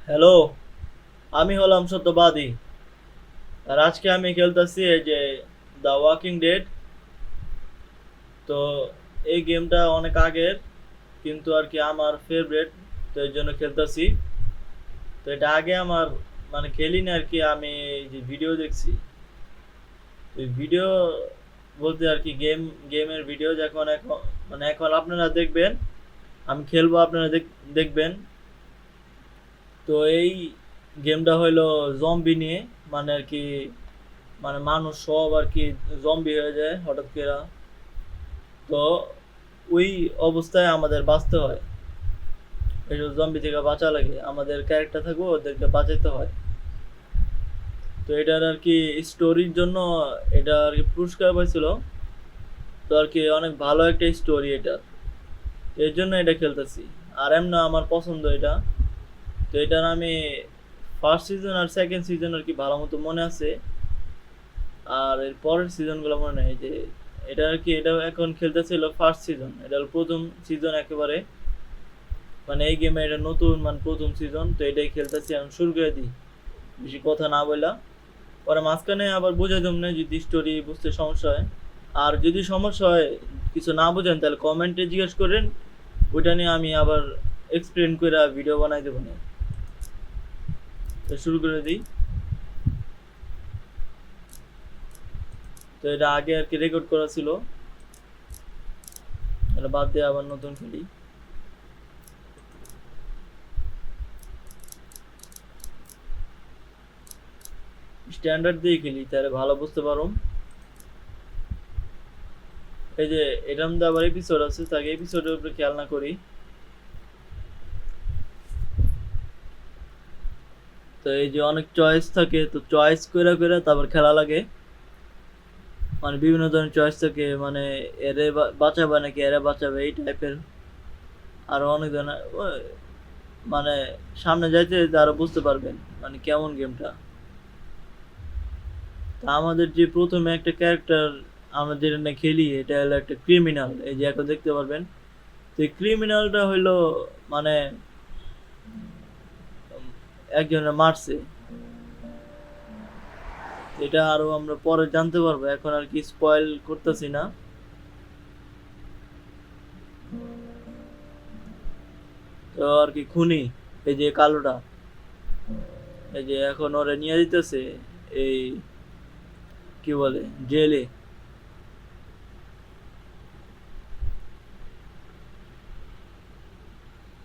Hello, আমি হলাম সত্যবাদী। আর আজকে আমি খেলতেছি এই যে দ্য ওয়াকিং ডেড। তো এই গেমটা অনেক আগের, কিন্তু আর কি আমার ফেভারিট, তো এর জন্য খেলতেছি। তো এটা আগে আমার মানে খেলি না আর কি, আমি এই যে ভিডিও দেখছি। ওই ভিডিও বলতে আর কি গেমের ভিডিও যখন এখন মানে এখন আপনারা দেখবেন, আমি খেলবো আপনারা দেখবেন। তো এই গেমটা হইলো জম্বি নিয়ে, মানে আর কি মানে মানুষ সব আর কি জম্বি হয়ে যায় হঠাৎ করে। তো ওই অবস্থায় আমাদের বাঁচতে হয়, এই জম্বি থেকে বাঁচা লাগে, আমাদের ক্যারেক্টার থাকবে ওদেরকে বাঁচাতে হয়। তো এটার আর কি স্টোরির জন্য এটা আর কি পুরস্কার পাইছিল। তো আর কি অনেক ভালো একটা স্টোরি এটা, এর জন্য এটা খেলতেছি। আর এমন আমার পছন্দ এটা। তো এটার আমি ফার্স্ট সিজন আর সেকেন্ড সিজন আর কি ভালো মতো মনে আছে। আর এর পরের সিজনগুলো মনে নেই যে এটা আর কি, এটা এখন খেলতেছিল ফার্স্ট সিজন, এটা হলো প্রথম সিজন একেবারে। মানে এই গেমে এটা নতুন, মানে প্রথম সিজন, তো এটাই খেলতেছি। এখন শুরু করে দিই বেশি কথা না বললা, পরে মাঝখানে আবার বুঝাই দেব না যদি স্টোরি বুঝতে সমস্যা হয়। আর যদি সমস্যা হয়, কিছু না বুঝেন, তাহলে কমেন্টে জিজ্ঞেস করেন, ওইটা নিয়ে আমি আবার এক্সপ্লেন করে ভিডিও বানাই দেবো না। তো শুরু করে দিই। তো এটা আগে আর কি রেকর্ড করা ছিল, এটা বাদ দিয়ে আবার নতুন খেলি। স্ট্যান্ডার্ড দিয়ে খেলি তাহলে ভালো বুঝতে পারো। এই যে এটার মধ্যে আবার এপিসোড আছে, তাকে এপিসোডের উপরে খেয়াল না করি। তো এই যে অনেক চয়েস থাকে, তো চয়েস করে করে তারপর খেলা লাগে। মানে বিভিন্ন ধরনের চয়েস থাকে, মানে এরে বাঁচাবে নাকি এরে বাঁচাবে এই টাইপের। আরো অনেক ধরনের মানে সামনে যাইতে যেতে আরো বুঝতে পারবেন মানে কেমন গেমটা। তা আমাদের যে প্রথমে একটা ক্যারেক্টার আমরা যেটা নিয়ে খেলি, এটা হলো একটা ক্রিমিনাল, এই যে এখন দেখতে পারবেন। তো এই ক্রিমিনালটা হইলো মানে একজনের মারছে। এটা আরো আমরা পরে জানতে পারবো, এখন আর কি স্পয়েল করতেছি না। তো আর কি খুনি, এই যে কালোটা, এই যে এখন ওরে নিয়ে দিতেছে এই কি বলে জেলে।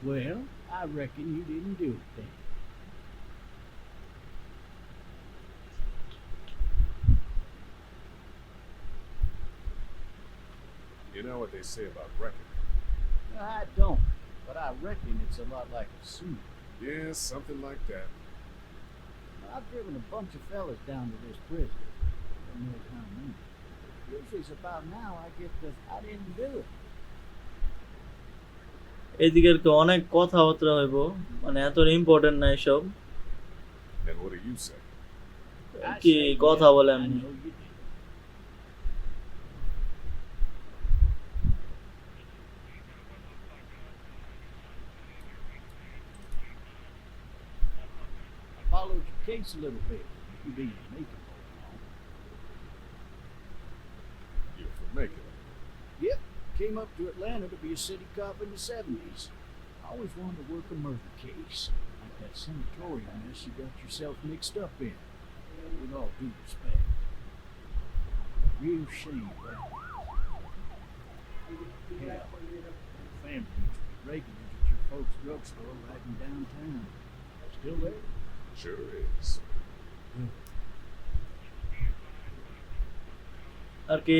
Well, I reckon you didn't do it then. You know what they say about reckoning? I don't, but I reckon it's a lot like a suit. Yeah, something like that. I've driven a bunch of fellas down to this prison. Don't know how many. Usually it's about now I get because I didn't do it. এদিকের তো অনেক কথাবার্তা হইব, মানে এত important না এসব। And what do you say? I কি say, কথা yeah, বলে I এমনি। know you did. I followed your case a little bit. You being naked. You're from Macon. Yep, came up to Atlanta to be a city cop in the 70s. I always wanted to work a murder case, like that sanatorium mess you got yourself mixed up in. With all due respect. A real shame, but hell, the family used to be regulars at your folks' drugstore right in downtown. Still there? Sure is. আর কি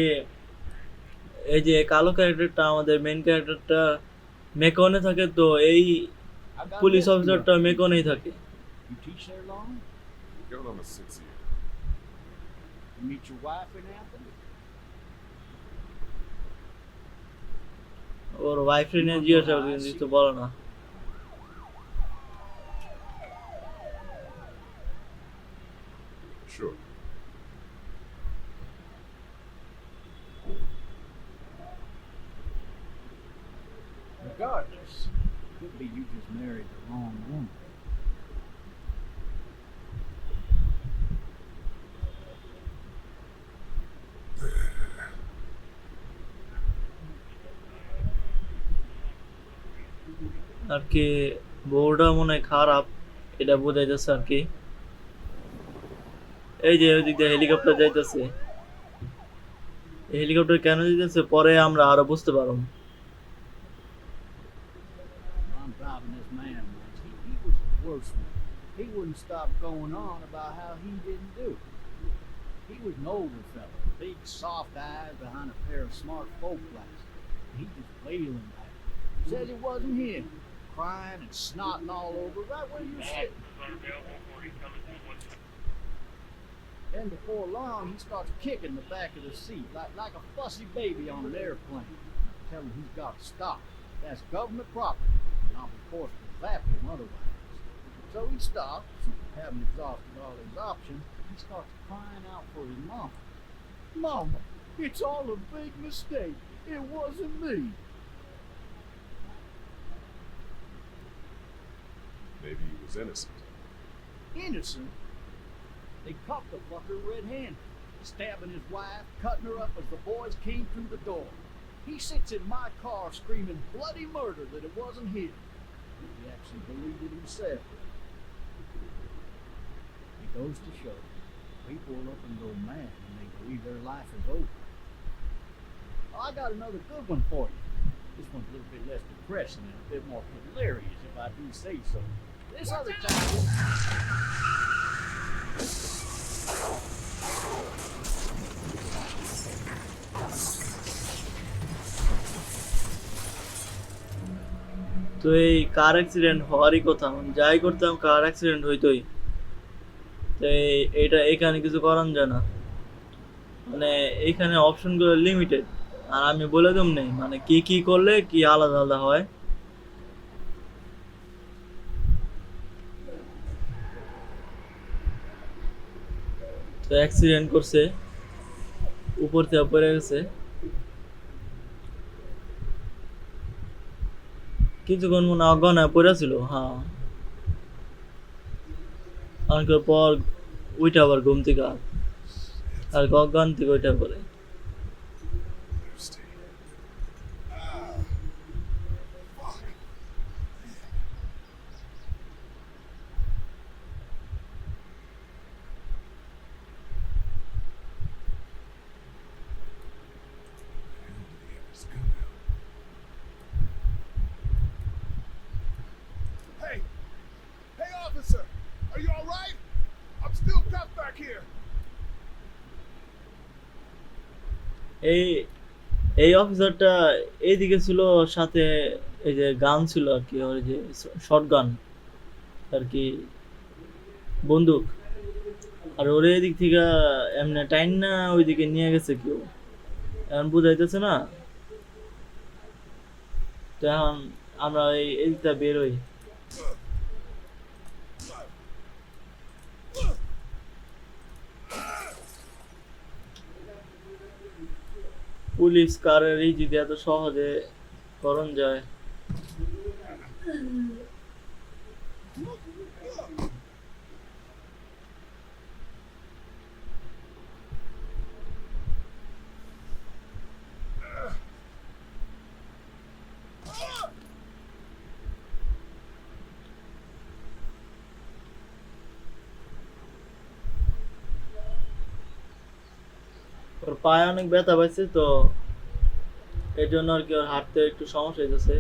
এই যে কালো ক্যারেক্টারটা, আমাদের main ক্যারেক্টারটা মেকনে থাকে, তো এই I got police nephew অফিসারটা up here. মেকনেই থাকে। You teach there long? We're going on the 6th year. You meet your wife in Athens? Or wife নিয়ে জিজ্ঞাসা করছি, কিন্তু কিছু বলো না। Sure. Regardless, could be you just married the wrong woman. আর কি বউটা মনে হয় খারাপ, এটা বোঝা যাচ্ছে আর কি। এই যে ওই দিক দিয়ে হেলিকপ্টার যাইতেছে, হেলিকপ্টার কেন যাইতেছে পরে আমরা আরো বুঝতে পারবো। I'm driving this man once. He was the worst one. He wouldn't stop going on about how he didn't do it. He was an older fellow, big soft eyes behind a pair of smart folk glasses. He just wailing back. Said it wasn't him, crying and snotting all over right where you sit. Then before long, he starts kicking the back of the seat like a fussy baby on an airplane. Tell him he's got to stop. That's government property, and I'll be forced to zap him otherwise. So he stops, having exhausted all his options. He starts crying out for his mama. Mama, it's all a big mistake. It wasn't me. Maybe he was innocent. Innocent? They caught the fucker red-handed, stabbing his wife, cutting her up as the boys came through the door. He sits in my car screaming bloody murder that it wasn't him. He actually believed it himself. It goes to show, people will up and go mad when they believe their life is over. Oh, I got another good one for you. This one's a little bit less depressing and a bit more hilarious, if I do say so. This other time... তো এই কার accident হওয়ারই কথা, যাই করতাম কার accident হইতোই। তো এটা এখানে কিছু করান যায় না, মানে এইখানে অপশনগুলো লিমিটেড। আর আমি বলে দিম নেই মানে কি কি করলে কি আলাদা আলাদা হয়। তো অ্যাক্সিডেন্ট করছে, উপর থেকে পড়ে গেছে, কিছুক্ষণ মনে অজ্ঞান হয়ে পড়েছিল। হ্যাঁ, অনেকের পর উইটা আবার ঘুম থেকে আর অজ্ঞান থেকে ওইটা পরে। Thirsty. Fuck. Hey! Hey, officer! Are you alright? I'm still cuffed back here. এই এই অফিসারটা এইদিকে ছিল, সাথে এই যে গান ছিল আর কি, ওই যে শর্ট গান আর কি, বন্দুক। আর ওর এদিক থেকে এমনি টাইম না ওইদিকে নিয়ে গেছে কেউ, এখন বুঝাইতেছে না। তো এখন আমরা এই দিকটা বেরোই। পুলিশ কারের এই যদি এত সহজে করণ যায়। ওর পায়ে অনেক ব্যথা পাইছে, তো এই জন্য আর কি ওর হাঁটতে একটু সমস্যা হইতেছে।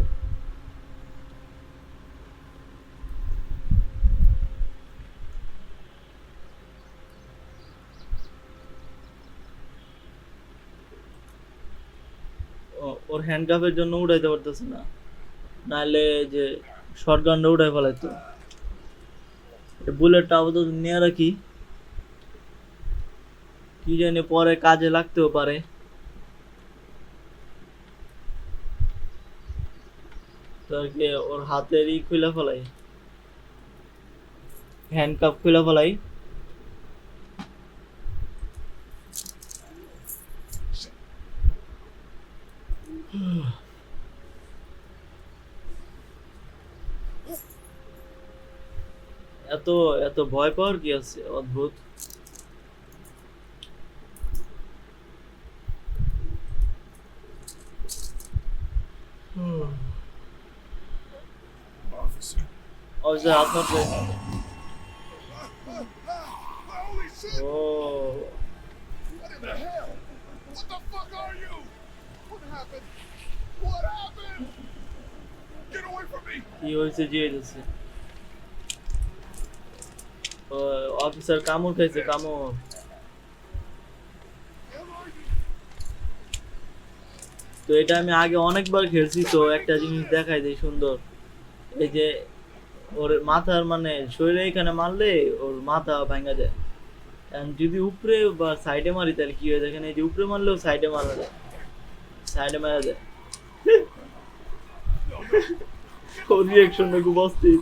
ওর হ্যান্ডকাফের জন্য উঠাইতে পারতেছে না, নাহলে যে শর্ট গানটা উঠাই ফেলাইতো। বুলেটটা আপাতত নিয়ে রাখি, কি জানি পরে কাজে লাগতেও পারে। তো আর কি ওর হাতেরই খুলে ফেলাই, হ্যান্ডকাফ খুলে ফেলাই। এত এত ভয় পাওয়ার কি আছে, অদ্ভুত। অফিসার হাত মারছে। Holy shit! O What in the hell? What the fuck are you? What happened? What happened? Get away from me! কি হয়েছে যে হয়েছে? অফিসার কামড় খাইছে, কামড়। Hell are you? তো এটা আমি আগে অনেকবার খেলছি, তো একটা জিনিস দেখাই দেই সুন্দর। এই যে ওর মাথার মানে শরীরে এখানে মারলে ওর মাথা ভাঙা যায়। And যদি উপরে বা সাইডে মারি তাহলে কি হয় দেখেন, এই যে উপরে মারলেও সাইডে মারা যায়, সাইডে মারা যায়। ওর রিয়াকশন খুব অস্থির।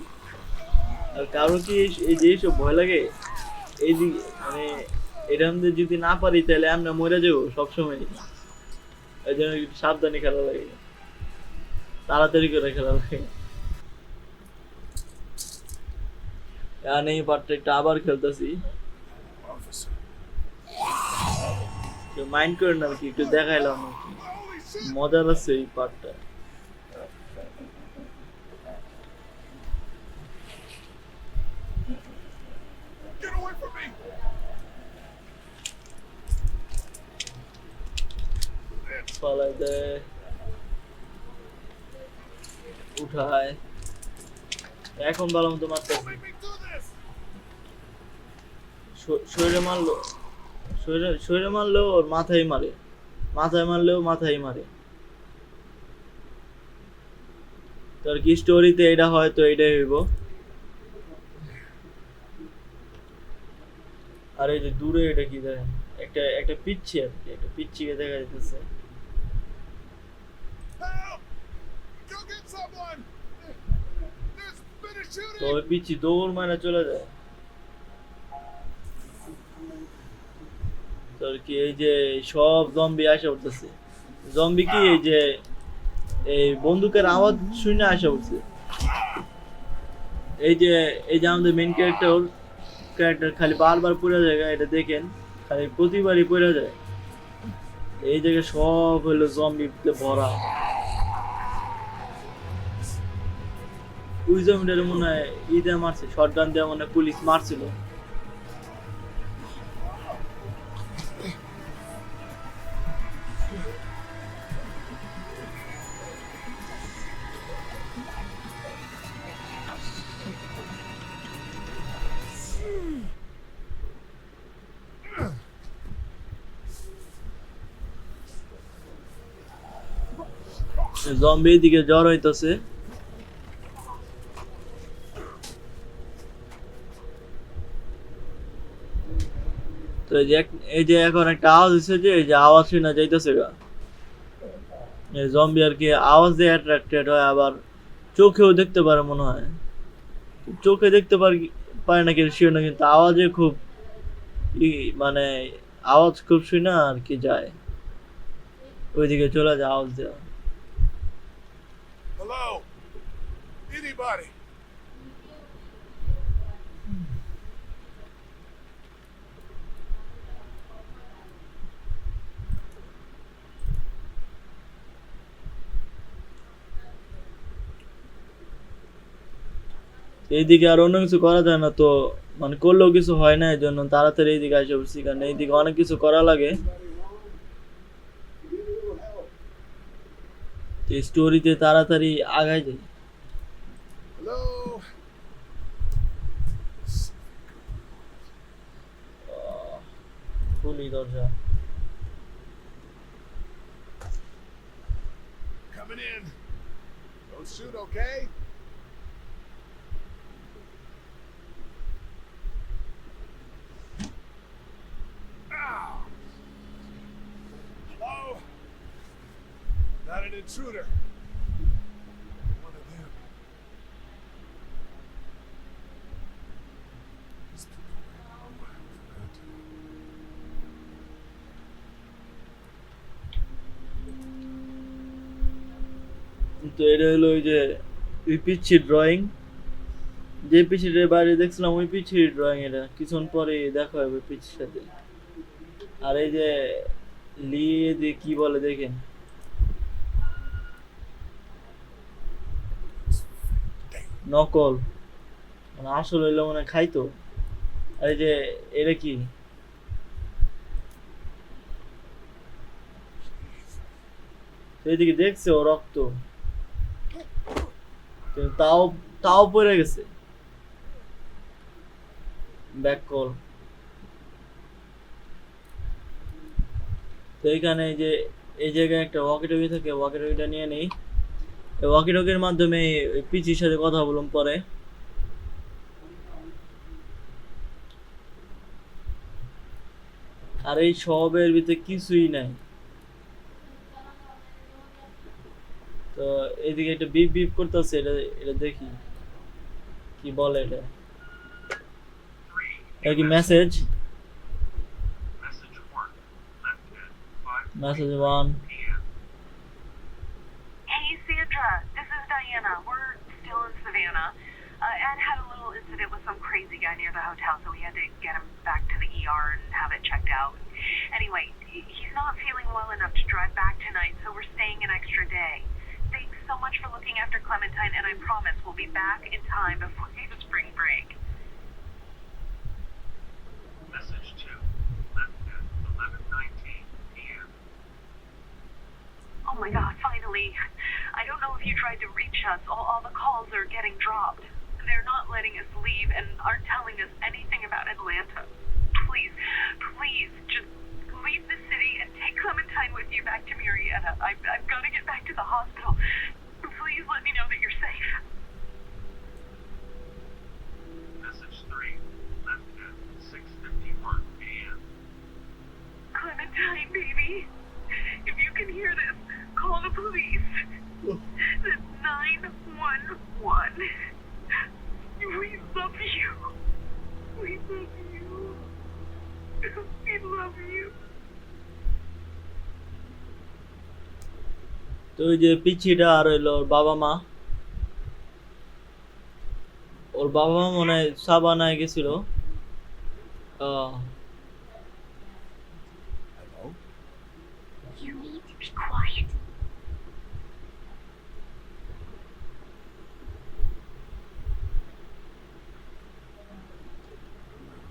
আর কারো কি এই যে এইসব ভয় লাগে এই দিকে মানে এরকম যদি না পারি তাহলে আমরা মরে যাবো সবসময়। এই জন্য একটু সাবধানে খেলা লাগে, তাড়াতাড়ি করে খেলা লাগে। আর এই পার্টটা একটু আবার খেলতেছি, Officer. কেউ মাইন্ড করেন না আর কি, একটু দেখাইলাম আর কি। Holy shit! মজা লাগছে এই পার্টটা। Get away from me! পালাই দেয়, উঠায়, এখন ভালো মতো মারতে Don't make me do this! শরীরে মারলো, শরীরে মারলেও ওর মাথায় মারে, মাথায় মারলেও মাথায় মারে। তোর কি স্টোরিতে এটা হয় তো এটাই হইব। আর এই যে দূরে এটা কি দেখেন, একটা একটা পিচ্ছি আর কি, একটা পিচ্ছিকে দেখা যাইতেছে। Help! Go get someone! There's been a তো shooting! ওই পিচ্ছি দৌড় মারা চলে যায়। তোর কি এই যে সব জম্বি আসে উঠতেছে, জম্বি কি এই যে এই বন্দুকের আওয়াজ শুনে আসে উঠছে। এই যে আমাদের মেইন ক্যারেক্টার খালি বারবার পড়ে যায়, এটা দেখেন খালি প্রতিবারই পড়ে যায়। এই জায়গায় সব হলো জম্বিতে ভরা। ওই জমিটারে মনে হয় ইদে মারছে, শটগান দিয়ে মনে হয় পুলিশ মারছিল। জম্বি দিকে জ্বর হইতাছে। তো এই যে এখন একটা আওয়াজ হচ্ছে, যে এই যে আওয়াজ শুনে যাইতেছে গা, এই জম্বি আর কি আওয়াজ দিয়ে অ্যাট্রাক্টেড হয়, আবার চোখেও দেখতে পারে মনে হয়। চোখে দেখতে পারে না কিন্তু শিওর না, কিন্তু আওয়াজে খুব মানে আওয়াজ খুব শুনে আর কি যায়, ওইদিকে চলে যায় আওয়াজ দেওয়া। Hello? Anybody? এইদিকে আর অন্য কিছু করা যায় না, তো মানে করলেও কিছু হয় না, এই জন্য তাড়াতাড়ি এইদিকে আসে পড়ছি, কারণ এইদিকে অনেক কিছু করা লাগে। স্টোরিতে তাড়াতাড়ি আগায় যায়। Hello? খুলি দরজা। Coming in. Don't shoot, okay? Ow! Hello? Not an intruder. One of them. These people ran wild for that. তো এটা হলো ওই যে ওই পিচ্ছির ড্রয়িং, যে পিচ্ছিটার বাইরে দেখছিলাম ওই পিচ্ছির ড্রয়িং। এটা কিছুক্ষণ পরে দেখা হবে পিচ্ছির সাথে। আর এই যে লিয়ে কি বলে দেখেন, নকল। মানে আসল হইলে মনে হয় খাইতো। আর এই যে এটা কি? তো এদিকে দেখছে ও রক্ত, কিন্তু তাও তাও পড়ে গেছে। Back call. তো এইখানে এই যে এই জায়গায় একটা ওয়াকিটকি থাকে, ওয়াকিটকিটা নিয়ে নেই। এই ওয়াকিটকির মাধ্যমে ওই পিচির সাথে কথা বলুন পরে। আর এই সবের ভিতরে কিছুই নাই। তো এদিকে একটা বিপ বিপ করতেছে, এটা এটা দেখি কি বলে এটা। এটা কি message? Message 1। Hey, Sandra, this is Diana. We're still in Savannah. Ed had a little incident with some crazy guy near the hotel, so we had to get him back to the ER and have it checked out. Anyway, he's not feeling well enough to drive back tonight, so we're staying an extra day. Thanks so much for looking after Clementine, and I promise we'll be back in time before the spring break. Message 2. Left at 11:19 p.m. Oh my god, finally. I don't know if you tried to reach us. All the calls are getting dropped. They're not letting us leave and aren't telling us anything about Atlanta. Please, please, just leave the city and take Clementine with you back to Marietta. I've got to get back to the hospital. Please let me know that you're safe. Message 3. Left at 6:51 p.m. Clementine, baby. If you can hear this, call the police. That's 911. We love you. We love you. We love you. তো ওই যে পিচ্ছিটা আর হইলো ওর বাবা মা। ওর বাবা মা মনে হয় সাবানায় গেছিল। আহ, Hello? You need to be quiet.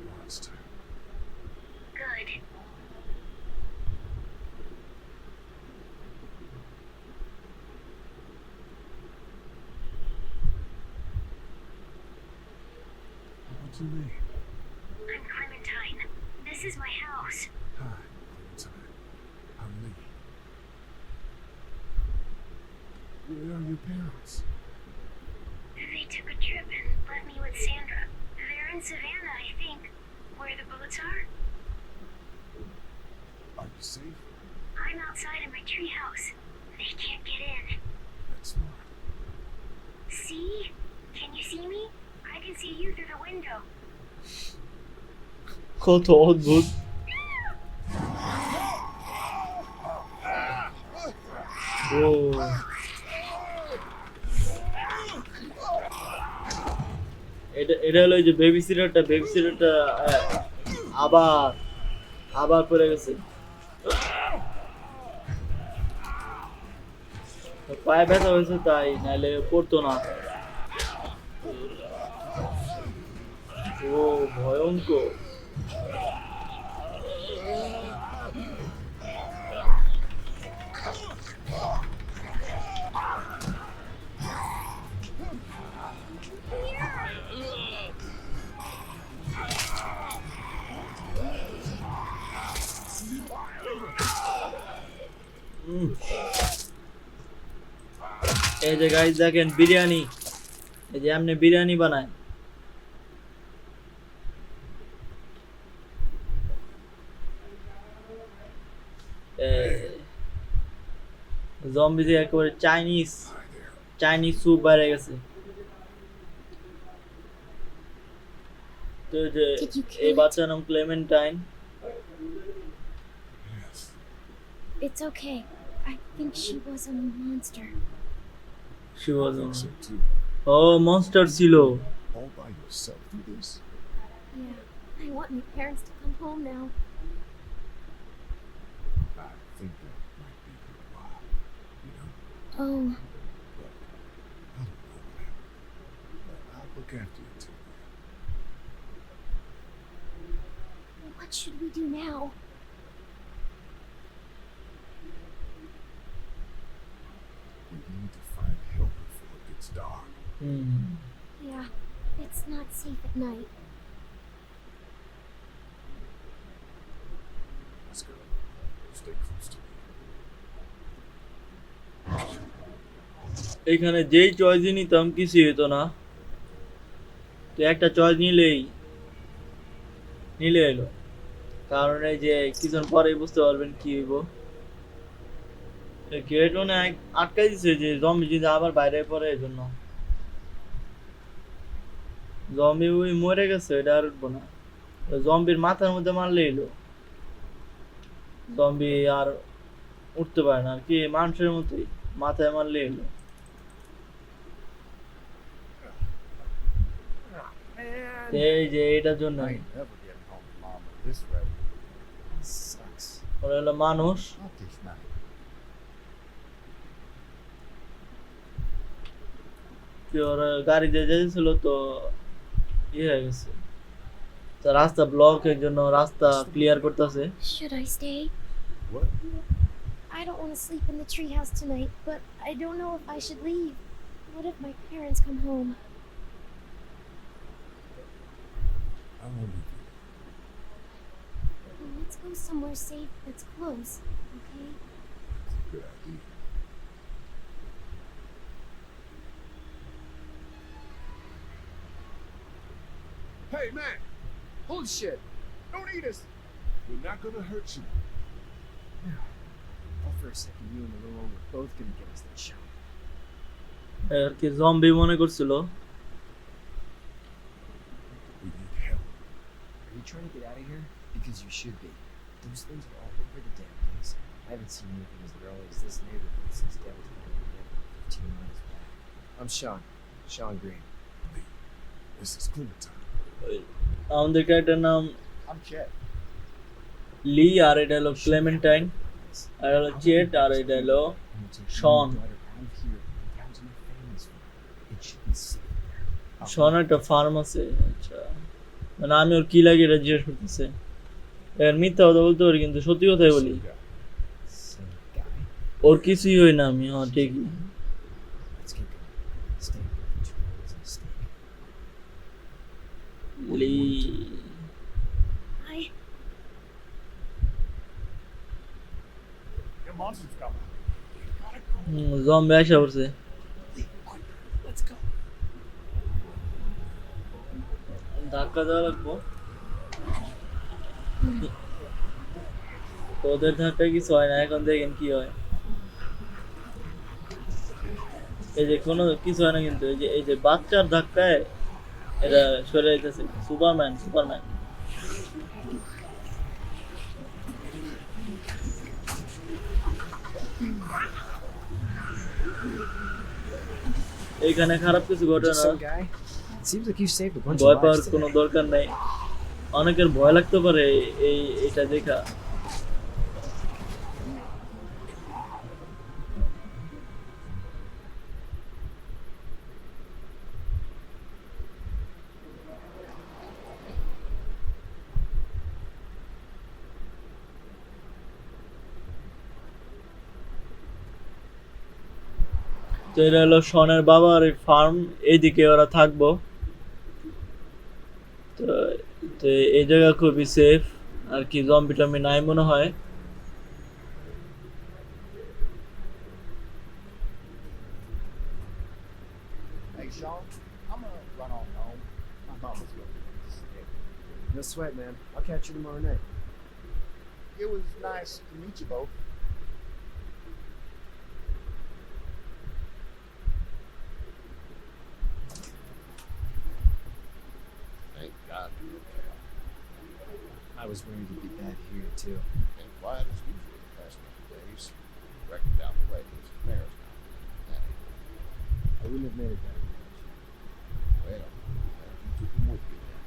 Wants to. Good. What's your name? I'm Clementine. This is my house. Hi, Clementine. I'm Lee. Where are your parents? They took a trip and left me with Sandra. They're in Savannah, I think. Where the boats are? Are you safe? I'm outside in my treehouse. They can't get in. That's smart. See? Can you see me? I can see you through the window. কত অদ্ভুত। ও এটা এটা হলো ওই যে baby সিটারটা আবার আবার পড়ে গেছে। পায়ে ব্যথা হয়েছে তাই, নাহলে পড়তো না। ও ভয়ঙ্কর। এই যে গাইস দেখেন বিরিয়ানি, এই যে এমনি বিরিয়ানি বানায়। জম্বি থেকে একেবারে চাইনিজ স্যুপ বাইরে গেছে। তো এই যে Did you kill এই it? বাচ্চার নাম clementine. Yes. It's okay. I think she was a monster. She was I think so too. ও মনস্টার ছিল। All by yourself through this? Yeah. I want my parents to come home now. I think that might be a good while. You know, Oh, I don't know what happened. But I'll look after you too. What should we do now? We need to find help before it gets dark. Yeah, it's not safe at night. Let's go. Stay close to me. এখানে যেই চয়েসই নিতাম কিছুই হতো না, তো একটা choice নিলে এলো, কারণ এই যে কিছুক্ষণ পরেই বুঝতে পারবেন কি হইব। গেট মানে আটকাই দিছে যে জম্বি যদি আবার বাইরে পড়ে, এই জন্য জম্বি ওই মরে গেছে, এটা আর উঠবো না। জম্বির মাথার মধ্যে মারলে এলো, জম্বি আর উঠতে পারে না আর কি, মানুষের মতোই মাথায় মারলে এলো। এই যে এটার জন্য I ain't never getting home to Mom with this road. Sucks. ওরা হলো মানুষ, Not this night. কি ওরা গাড়ি দিয়ে যেতেছিল তো হয়ে গেছে, তো রাস্তা ব্লকের জন্য রাস্তা ক্লিয়ার করতেছে। Should I stay? What? I don't want to sleep in the treehouse tonight, but I don't know if I should leave. What if my parents come home? I won't leave you. Well, let's go somewhere safe that's close, okay? It's a good idea. Hey, man! Holy shit! Don't eat us! We're not gonna hurt you. Thought for a second you and the little one were both gonna get us that shot. আর কি zombie মনে করছিল। We need help. Are you trying to get out of here? Because you should be. Those things are all over the damn place. I haven't seen anything as early as this neighborhood since Devil's Bend, 15 miles back. I'm Sean. Sean Green. Lee, this is Clementine. আমাদের character নাম I'm Chet. লি, আর এটা হলো clementine, আর হলো চেট, আর এটা হলো Sean. শন একটা farm আছে। আচ্ছা, মানে আমি ওর কি লাগে এটা জিজ্ঞেস করতেছে। এর মিথ্যা কথা বলতে পারি কিন্তু সত্যি কথাই বলি, ওর কিছুই হয় না আমি। হ্যাঁ ঠিকই। লি I The monster's coming. Zombie আসা পড়ছে। Let's go. ধাক্কা দেওয়া লাগবো, ওদের ধাক্কা কিছু হয় না। এখন দেখেন কি হয়, এই যে কোনো কিছু হয় না কিন্তু এই যে বাচ্চার ধাক্কায় এটা সরে যাইতেছে। সুপারম্যান এইখানে খারাপ কিছু ঘটে Just না, some guy. It seems like you saved a bunch ভয় of পাওয়ার lives কোনো today. দরকার নাই। অনেকের ভয় লাগতে পারে এটা দেখা। তো এটা হলো শনের বাবার ফার্ম, এইদিকে ওরা থাকবো। তো তো এই জায়গা খুবই সেফ আর কি, জম্বি টম্বি নাই মনে হয়। Hey, Sean, I'm gonna run on home. My mama's looking at this today. No sweat, man. I'll catch you tomorrow night. It was nice to meet you both. Thank God you're okay. I was worried you'd be back here, too. Been quiet as usual the past couple days. Reckon down the way there's a mayor's now. That ain't I wouldn't have made it back. well. You took him with you then.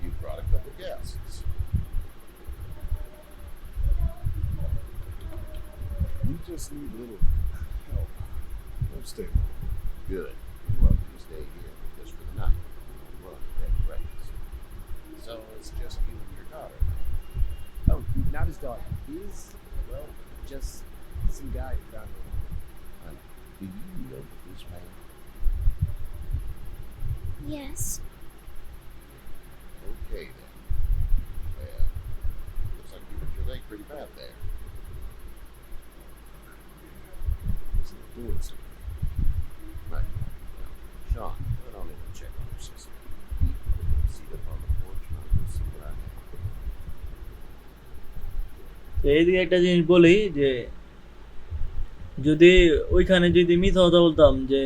You brought a couple guests. We just need a little help. Don't stay long. Good. You're welcome to stay here with us for the night. We'll have to take breakfast. So it's just you and your daughter. Oh, not his daughter. He's, well, just some guy who found her. Honey, do you know this man? Yes. Okay then. Well, looks like you hurt your leg pretty bad there. It's not doing something. Right. Now, Sean, why don't even check on your sister? You can seat up on the porch and I'll go see what I have. তো এইদিকে একটা জিনিস বলি যে যদি ওইখানে যদি মিথ্যা কথা বলতাম যে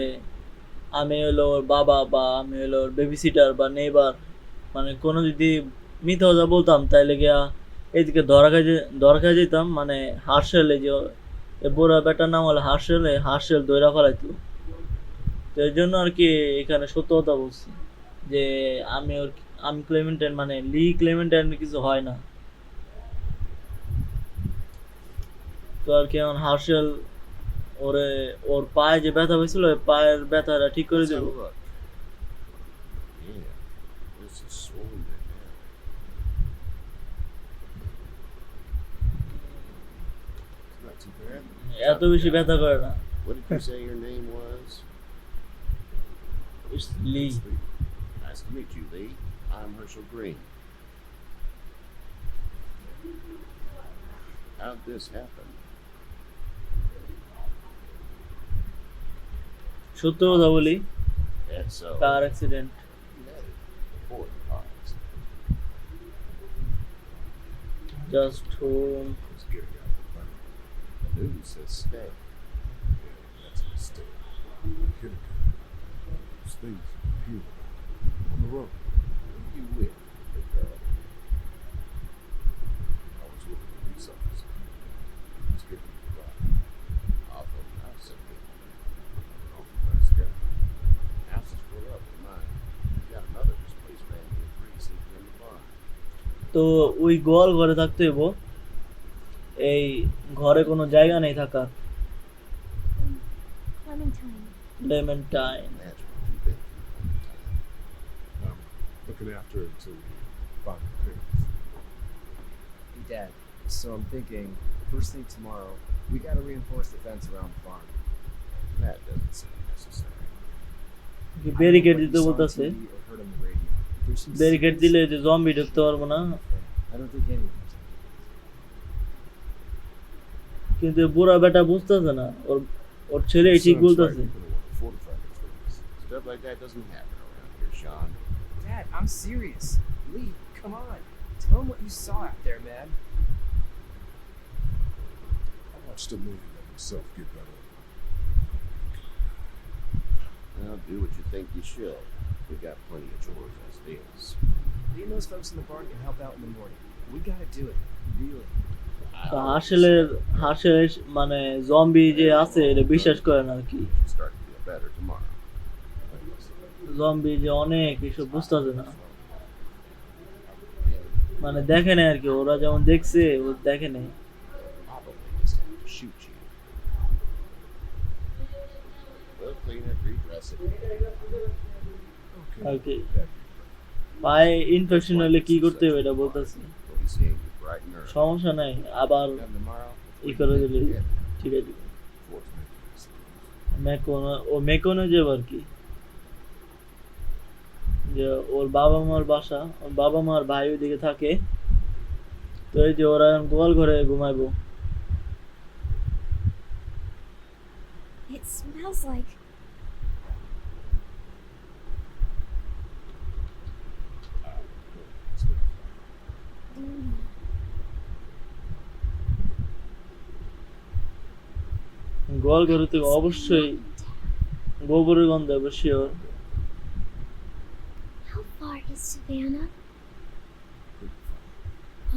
আমি হলো ওর বাবা বা আমি হলো ওর বেবি সিটার বা নেইবার, মানে কোনো যদি মিথ্যা কথা বলতাম তাইলে গিয়া এইদিকে ধরা খাই যেতাম, মানে হার্শেল, এই যে বুড়া বেটার নাম হলো হার্শেল, এই হার্শেল দইরা ফেলাইতো। তো এর জন্য আর কি এখানে সত্য কথা বলছি যে আমি ক্লেমেন্টাইন, মানে লি ক্লেমেন্টাইন কিছু হয় না। তো আর কি এখন হার্শেল ওর পায়ে যে ব্যথা হয়েছিল ওই পায়ের ব্যথাটা ঠিক করে Let's Dev. have a look. Yeah, this is swollen to hell. It's not too bad. এত বেশি ব্যথা করে না। What did you say your name was? Lee. Nice to meet you, Lee. I'm Herschel Green. How'd this happen? সত্য কথা বলি, That's so. Car accident. You had it before the car accident. Just home. Let's get it out of the way. The news says stay. Yeah, that's a mistake. Hit it. Those things here on the road. You will, big girl. I was with a police officer. Let's get him to ride. Awful nice of you. An awful nice guy. House is full up with mine. You got another displaced man named Bree sleeping in the barn. তো ওই গোয়াল ঘরে থাকতে হইব, এই ঘরে কোনো জায়গা নেই থাকার। Clementine. Clementine. That's what you've been through all the time. I'm looking after her until we find the parents. Hey, Dad. So I'm thinking, first thing tomorrow, we gotta reinforce the fence around the farm. That doesn't seem necessary. Barricade I don't know দিতে what you saw on বলতেছে। TV or heard on the radio. There's some barricade serious দিলে যে zombie ঢুকতে পারবো না। I don't think anyone. কিন্তু বুড়া বেটা বুঝতেছে না, ওর ছেলে ঠিক Son's বলতেছে। right, we're gonna want to fortify these things. Stuff like that doesn't happen around here, Sean. Dad, I'm serious. Lee, come on. Tell him what you saw out there, man. I watched a movie let myself get better. Well, do what you think you should. We got plenty of chores as it is. Lee and those folks in the barn can help out in the morning. We gotta do it. Really. তো হার্শেলের মানে zombie যে আছে এটা বিশ্বাস করে না আর কি। You should start to feel better tomorrow. Zombie যে অনেক এসব বুঝতেছে না, মানে দেখে নেই আর কি, ওরা যেমন দেখছে ও দেখে নেই। Probably just have to shoot you. We'll clean it, redress it. Okay. আর কি That- পায়ে ইনফেকশন হলে কি করতে হবে এটা বলতেছি। We'll be seeing you bright and early. সমস্যা নাই, আবার Come tomorrow. ই করে দিলে Yeah. ঠিক আছে। Fort Memphis. মেকোনে যাবো আর কি, যে ওর বাবা মার ভাই ওইদিকে থাকে। তো এই যে ওরা এখন গোয়াল ঘরে ঘুমাইবো। It smells like. Mm. গোয়াল ঘরে থেকে অবশ্যই গোবরের গন্ধ হবে sure. How far is Savannah?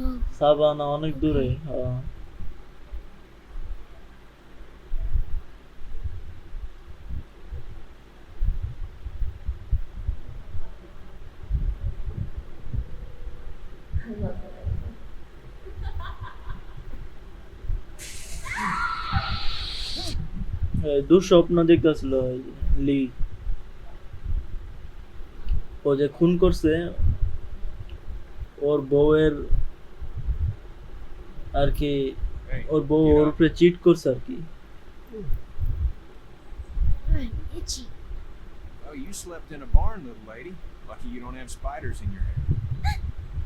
Oh, Savannah অনেক দূরে। হ্যাঁ। দুঃস্বপ্ন দেখতেছিল লি, ও যে খুন করছে ওর বউয়ের আর কি Hey, ওর বউ get ওর up. উপরে চিট করছে আর কি I'm itchy. Oh, you slept in a barn, little lady. Lucky you don't have spiders in your hair.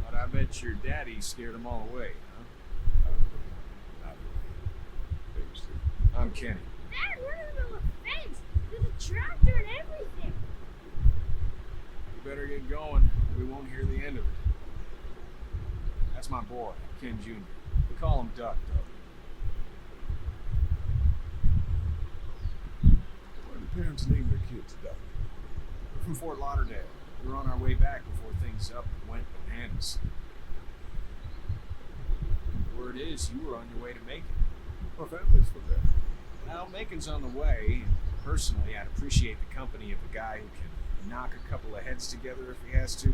But I bet your daddy scared them all away, huh? Not really. Thanks to I'm Kenny. Dad, we're in the middle of a fence. There's a tractor and everything. You better get going. We won't hear the end of it. That's my boy, Ken Jr. We call him Duck, though. why do parents name their kids Duck? We're from Fort Lauderdale. We were on our way back before things up went bananas. The word is you were on your way to Macon. My family's from there. Well, Macon's on the way. Personally, I'd appreciate the company of a guy who can knock a couple of heads together if he has to.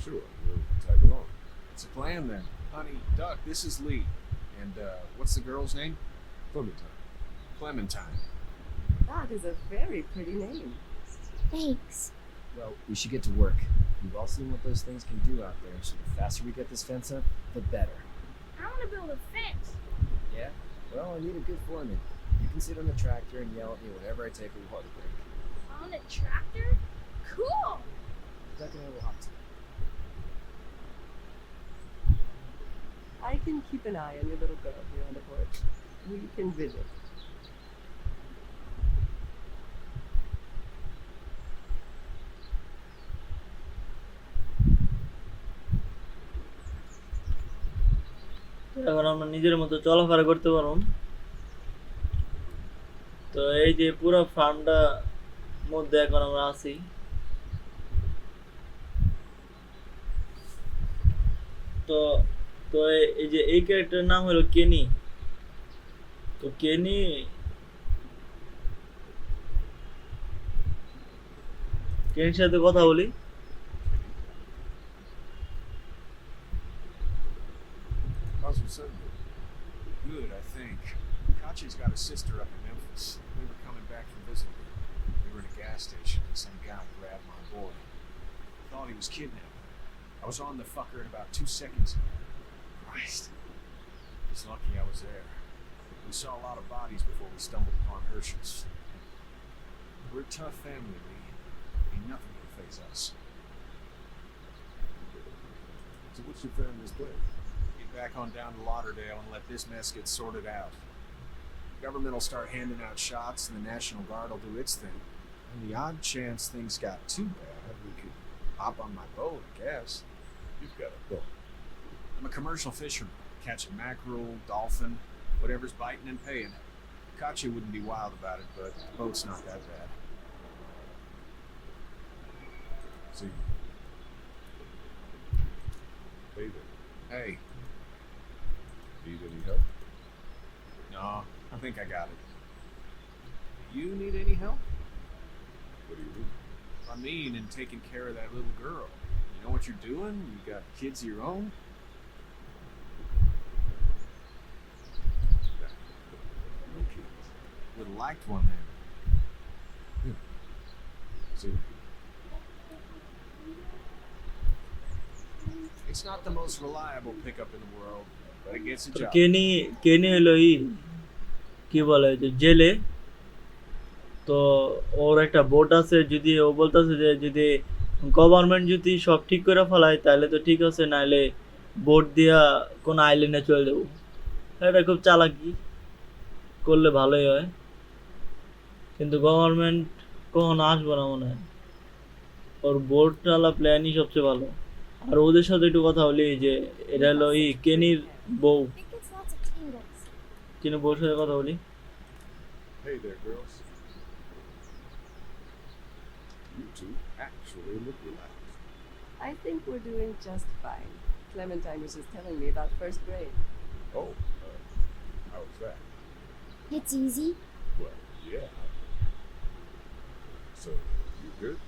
Sure, we'll tag along. It's a plan then. Honey, Duck, this is Lee. And, what's the girl's name? Clementine. Clementine. That is a very pretty name. Thanks. Well, we should get to work. We've all seen what those things can do out there, so the faster we get this fence up, the better. I want to build a fence. Yeah? Well, I need a good foreman. You can sit on the tractor and yell at me whenever I take a water break. On a tractor? Cool. Duck and I will hop to. I can keep an eye on your little girl here on the porch. We can visit. এখন আমরা নিজের মতো চলাফেরা করতে পারব তো এই যে পুরো ফার্মটা মধ্যে এখন আমরা আছি তো তো এই যে এই ক্যারেক্টারের নাম হলো কেনি তো কেনি কেনির সাথে কথা বলি How's your son doing? Good, I think. Katya's got a sister up in Memphis. We were coming back from visiting her. We were in a gas station and some guy grabbed my boy. Thought he was kidnapped. I was on the fucker in about 2 seconds. Christ. Just lucky I was there. We saw a lot of bodies before we stumbled upon Herschel's. We're a tough family, Lee. Ain't nothing can faze us. So what's your family's plan? Get back on down to Lauderdale and let this mess get sorted out. Government will start handing out shots and the National Guard will do its thing. On the odd chance things got too bad, we could hop on my boat, I guess. You've got a boat. I'm a commercial fisherman, catching mackerel, dolphin, whatever's biting and paying. Katya wouldn't be wild about it, but the boat's not that bad. See. Hey there. Hey, Need any help? no, I think I got it. You need any help? What do you mean? I mean, in taking care of that little girl. You know what you're doing? You got kids of your own? No kids. Would have liked one then. See. It's not the most reliable pickup in the world, but it gets the তো job. কেনি কেনি হলো কি বলে যে জেলে তো ওর একটা বোট আছে যদি ও বলতেছে যে যদি গভর্নমেন্ট যদি সব ঠিক করে ফেলায় তাহলে তো ঠিক আছে নাহলে বোট দিয়া কোন আইল্যান্ডে চলে যাবো এটা খুব চালাকি করলে ভালোই হয় কিন্তু গভর্নমেন্ট কখনো আসবো না মনে হয় ওর বোট চালা প্ল্যানই সবচেয়ে ভালো আর ওদের সাথে একটু কথা বলি যে এটা হলো কেনির বউ It gets lots of tingles. কেনির বউর সাথে কথা বলি Hey there, girls. You two actually look relaxed. I think we're doing just fine. Clementine was just telling me about first grade. Oh, how's that? It's easy. Well, yeah. So, you good?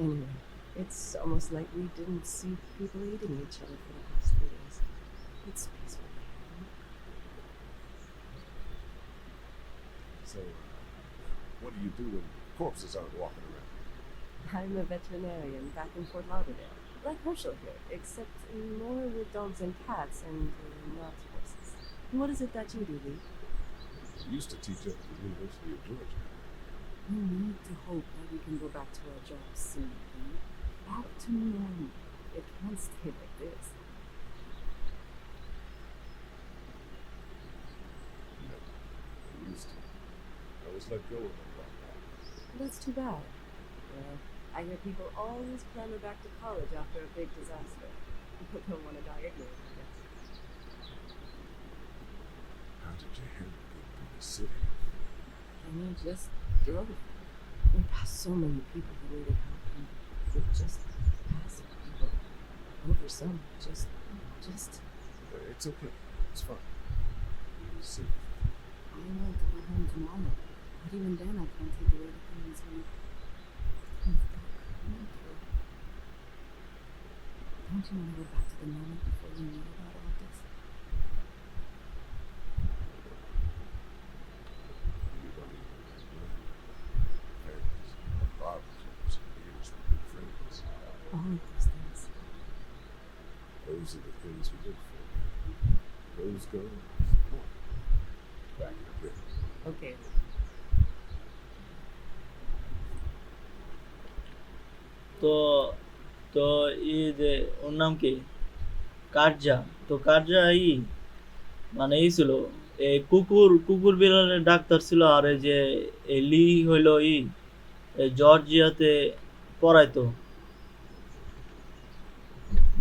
Anyway, it's almost like we didn't see people eating each other for the past 3 days. It's peaceful. So, what do you do when corpses aren't walking around? I'm a veterinarian back in Fort Lauderdale. Like Herschel here, except more with dogs and cats and not horses. What is it that you do, Lee? I used to teach at the University of Georgia. We need to hope that we can go back to our jobs soon, Lee. Back to normal. It can't stay like this. No, I used to. I was let go of a while back. That's too bad. Well, I hear people always clamor back to college after a big disaster. People don't want to die ignorant, I guess. How did you handle getting through the city? I mean, just drove. We passed so many people who needed help, and we just passed people. Over some, just. It's okay. It's fine. See, I want to go home tomorrow, but even then I can't take away the things we've been through. Don't you want to go back to the moment before you knew about all this? you don't even remember. Parents, barbers, years with good friends. All of those things. Those are the things we look for. Those girls, come on. Back in a bit. Okay. তো তো ই যে ওর নাম কি কার্জা, তো কার্জা মানে ছিল এই কুকুর বিড়ালের ডাক্তার ছিল, আর এই যে এই লি হইলো এই জর্জিয়াতে পড়াইতো,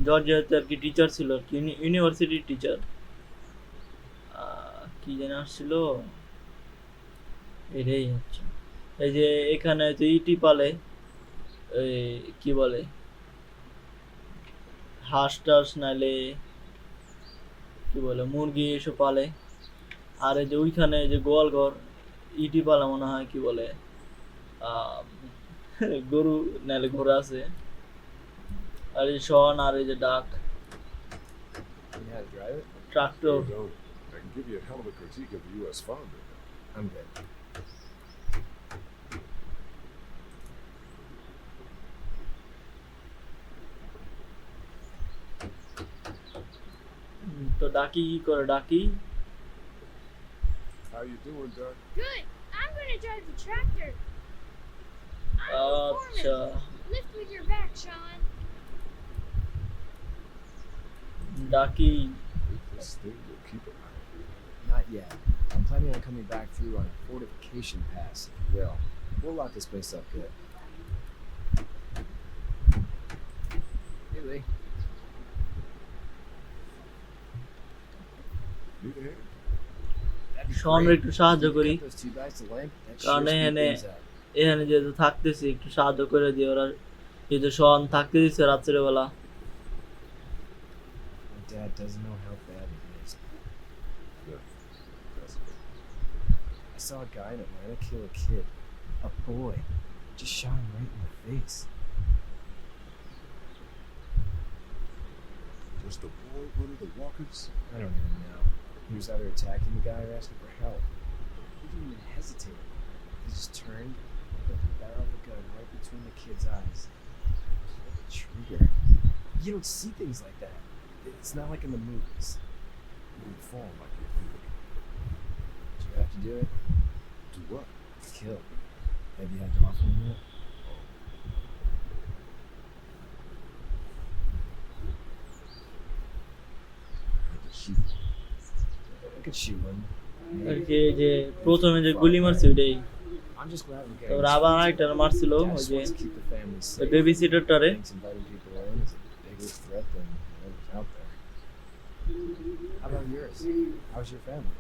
জর্জিয়াতে আর কি টিচার ছিল আর কি, ইউনিভার্সিটির টিচার। কি যেন আসছিল এটাই হচ্ছে। এই যে এখানে তো ইটি পালে, এই কি বলে হাঁস টাস নাইলে কি বলে মুরগি এসব পালে। আর এই যে ওইখানে যে গোয়াল ঘর ইটি পালা মনে হয়, কি বলে গরু নাইলে ঘোড়া আছে। আর এই শন আর এই যে ডাক You know how to drive it? Tractor. You don't. I can give you a hell of a critique of the U.S. Farm Bill. I'm good. তো ডাকি কি করে ডাকি? How you doing, Doug? Good. I'm gonna drive the tractor. আচ্ছা Lift with your back, Sean. ডাকি। If this thing will keep it out. Not yet. I'm planning on coming back through on a fortification pass. We'll lock this place up good. Hey, Lee. Need a hand? That'd be শোন great. একটু সাহায্য Can you করি, cut those two guys to length? That কারণ sure speed এখানে things up. এখানে যেহেতু থাকতেছি একটু সাহায্য করে দিই। ওরা যেহেতু শন থাকতে দিচ্ছে রাত্রের বেলা। My dad doesn't know how bad it is. No. That's good. I saw a guy in Atlanta kill a kid. A boy. Just shot him right in the face. Was the boy one of the walkers? I don't even know. He was either attacking the guy or asking for help. He didn't even hesitate. He just turned, put the barrel of the gun right between the kid's eyes. Pulled the trigger. You don't see things like that. It's not like in the movies. You don't fall like you think. Did you have to do it? Do what? Kill. Have you had to offer him yet? I had to shoot. I could shoot one. আর কি এই যে প্রথমে যে গুলি মারছে ওইটাই, I'm just glad we're getting তারপর আবার আরেকটা মারছিল Dad ওই just যে wants to keep the family safe. Baby সিটারটারে। Thinks inviting people in is a bigger threat than whatever's out there. How about yours? How's your family?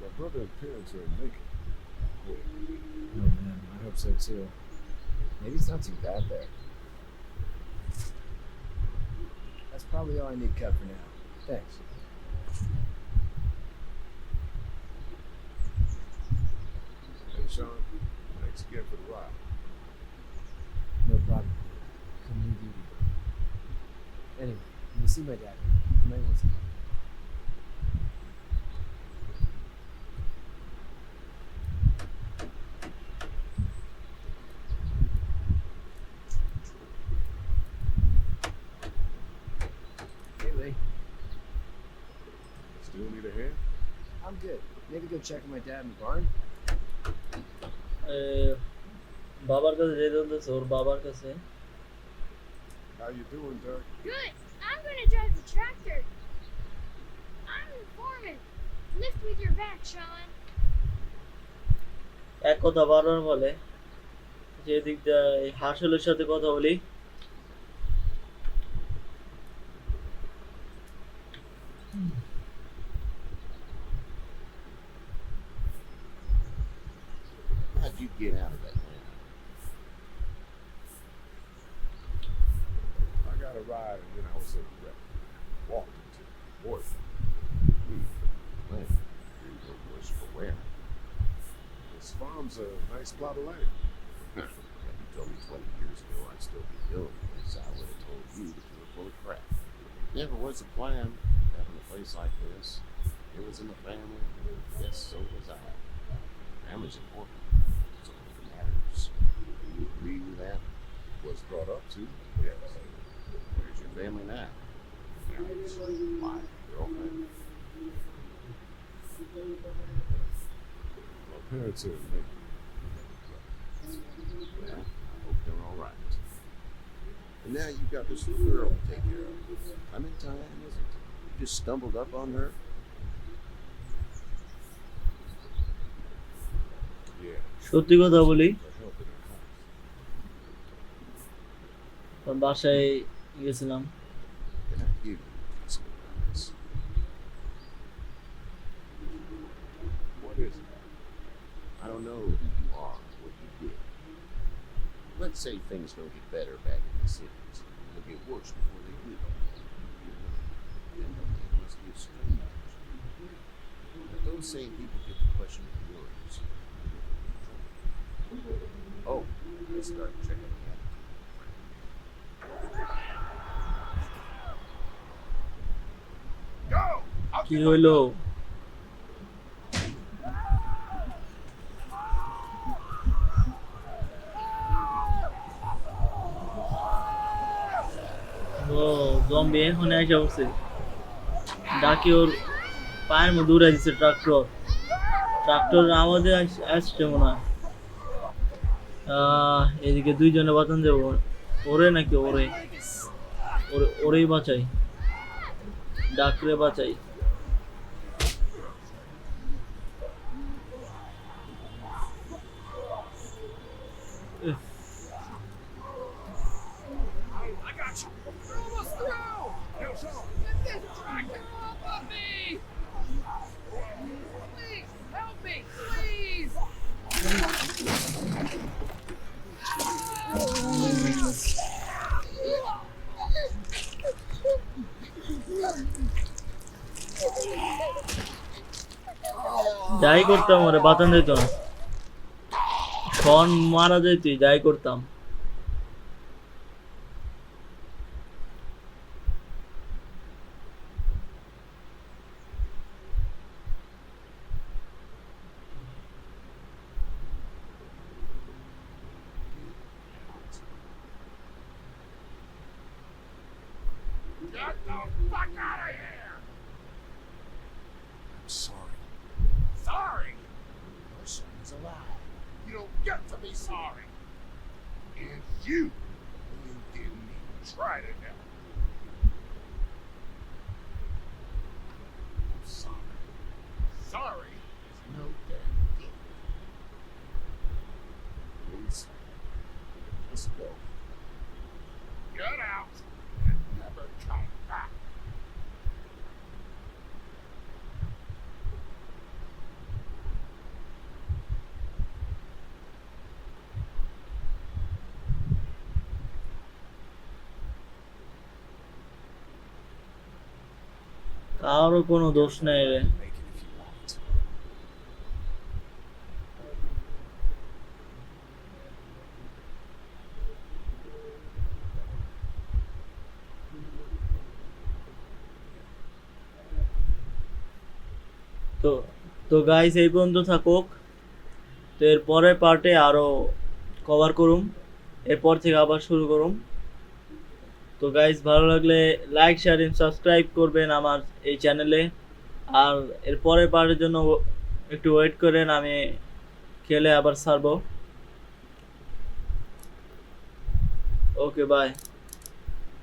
My brother and parents are in Macon. Oh man, I hope so too. Maybe it's not too bad there. That's probably all I need cut for now. Thanks. Hey, Sean, thanks again for the ride. No problem. Come leave you. Anyway, when you see my dad, you might want to. I'm good. Maybe go check on my dad in the barn. এ, বাবার কাছে যেতে বলতেছে, ওর বাবার কাছে। How you doing, Doug? Good. I'm gonna drive the tractor. I'm the foreman. Lift with your back, Sean. এক কথা বারবার বলে যে এদিক দিয়ে এই হাসলের সাথে কথা বলি। How'd you get out of Atlanta? I got a ride and then I was in a wreck. Walked into Boise. Atlanta. You go worse for where? This farm's a nice plot of land. If you told me 20 years ago I'd still be doing this, I would have told you that you were full of crap. Never was a plan having a place like this. It was in the family. Yes, so was I. Family's important. It's all that matters. Do you agree with that? Was brought up to. Yes. Where's your family now? Parents, wife, girlfriend? My parents are in Macon. Well, I hope they're all right. And now you've got this little girl to take care of. How many times is it? You just stumbled up on her? Yeah. সত্যি কথা বলি, For help in our house. কারণ বাসায় গেছিলাম। Can I give you some advice? What is it? I don't know who you are or what you did. Let's say things don't get better back in the cities. They'll get worse before they do. Then they must be strangers. But those same people get to question your words. Oh, let's start checking the attitude. Go! I'll কি get হইলো? ও zombie এখন এসে পড়ছে। ডাকি ওর পায়ের মধ্যে উড়ে দিচ্ছে ট্রাক্টর। ট্রাক্টর আমাদের আসছে মনে হয়। এদিকে দুইজনে বাঁচান যাবো। ওরে নাকি ওরে? ওরেই বাঁচাই। ডাকরে বাঁচাই। I got you. We're almost through. Yo, Sean, get this tractor off of me. Please, help me, please. যাই করতাম ওরে বাঁচান যেত না। শন মারা যেত, যাই করতাম। Get the fuck out of here. I'm sorry. Sorry? Your son is alive. You don't get to be sorry. And you didn't even try to help. I'm sorry. Sorry is no damn good. Please, let's go. Get out and never come back. কারো কোনো দোষ নাই রে। Make it if you want. তো তো guys এই পর্যন্ত থাকুক। তো এর পরের পার্টে আরো কভার করুম, এরপর থেকে আবার শুরু করুম। তো গাইস ভালো লাগলে লাইক শেয়ার এন্ড সাবস্ক্রাইব করবেন আমার এই চ্যানেলে। আর এর পরের পার্টের জন্য একটু ওয়েট করেন, আমি খেলে আবার ছাড়বো। Okay bye.